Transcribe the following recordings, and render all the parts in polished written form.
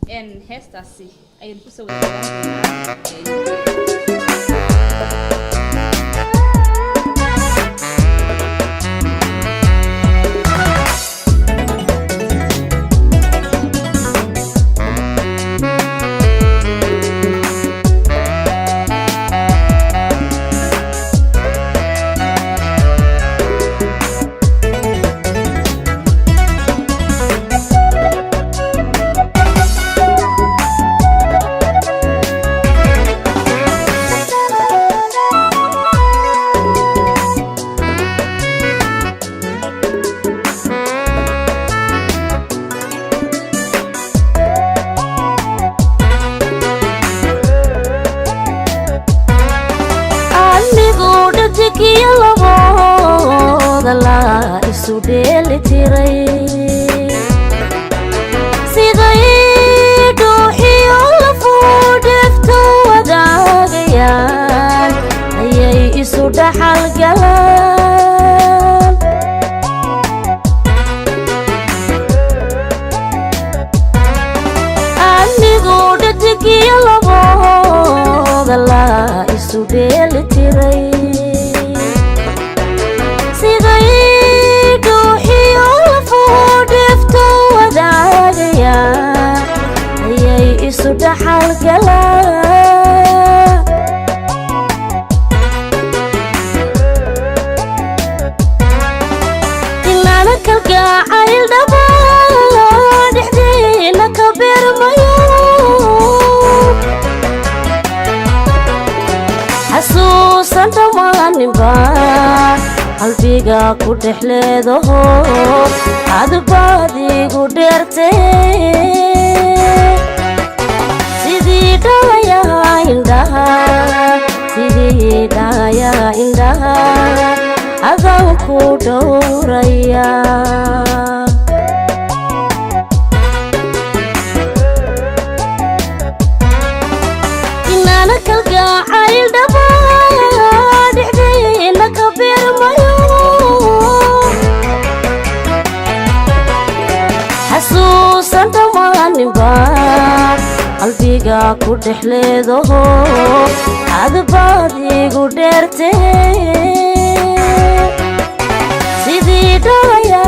إن هستاسي أي الكسوة الثانية qalbiga ku dhexleedo adbaadigu dheerte sidii dhaya indhaha adan ku dhowraya inana kalgacayl dhaba qalbiga ku dhexleedo adbaadigu dheerte sidii dhaya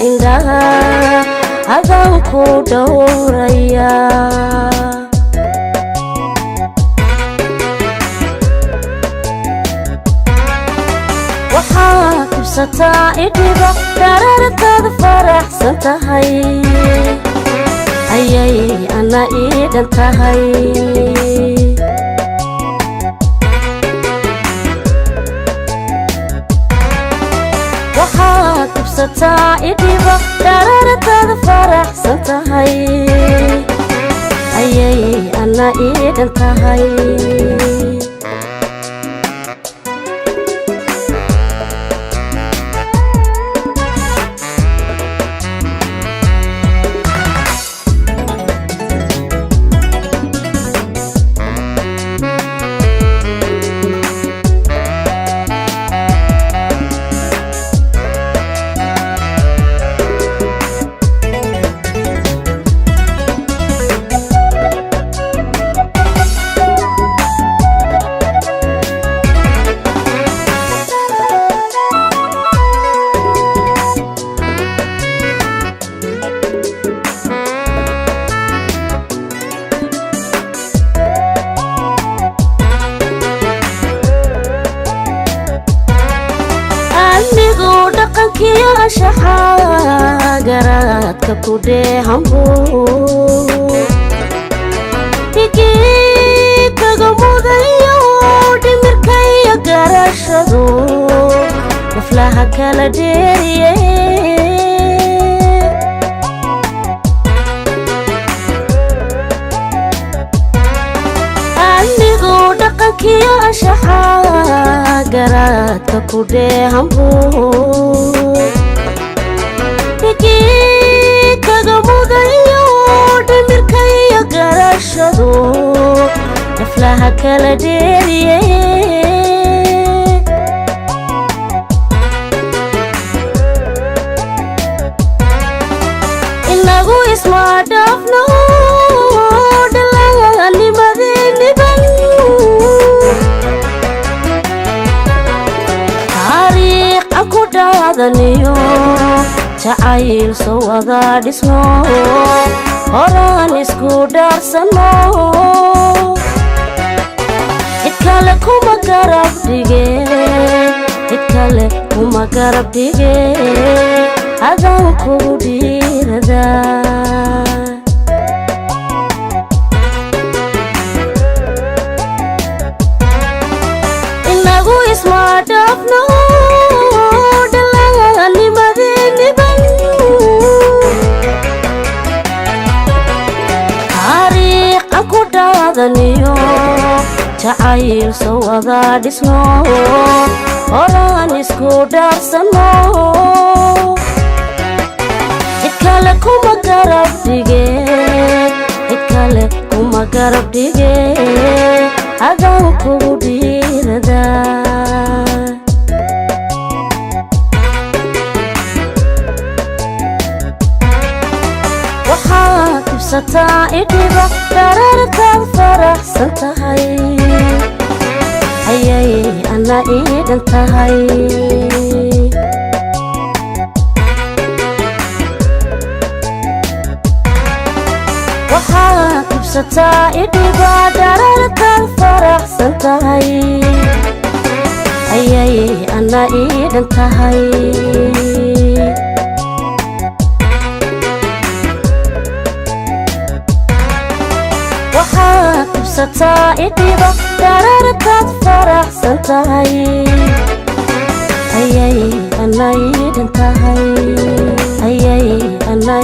indhaha adan ku dhowraya waxaa kubsataa idhiba darartaada faraxsan tahay ayay ana iidhan tahay waxaa kubsataa idhiba darartaada faraxsan tahay ayay ana iidhan tahay garaadka ku dheehanbu kaga mudayo dhimirkaya garashadu naflaha kala dheeriye anigu dhaqankiyo anshaxa garaadka ku dheehanbu kaga mudayo dhimirkaya garashadu naflaha kala dheeriye isma dhaafno dhalaalnimadayniban taariikh aan ku dhaadaniyo jacayl soo wada dhisno horaan isku dhaarsano cid kale kuma garab dhige cid kale kuma garab dhige adaan kugu dhiirada inagu isma dhaafno dhalaalnimadayniban taariikh aan ku dhaadaniyo jacayl soo wada dhisno horaan isku dhaarsano cid kale kuma garab dhige cid kale kuma garab dhige adaan kugu dhiirada waxaad ibsataa idhiba darartaad faraxsan tahay ayay ana iidhan tahay waxaad ibsataa idhiba darartaad faraxsan tahay ayay ana iidhan tahay waxaad ibsataa idhiba darartaad faraxsan tahay ayay ana iidhan tahay ayay ana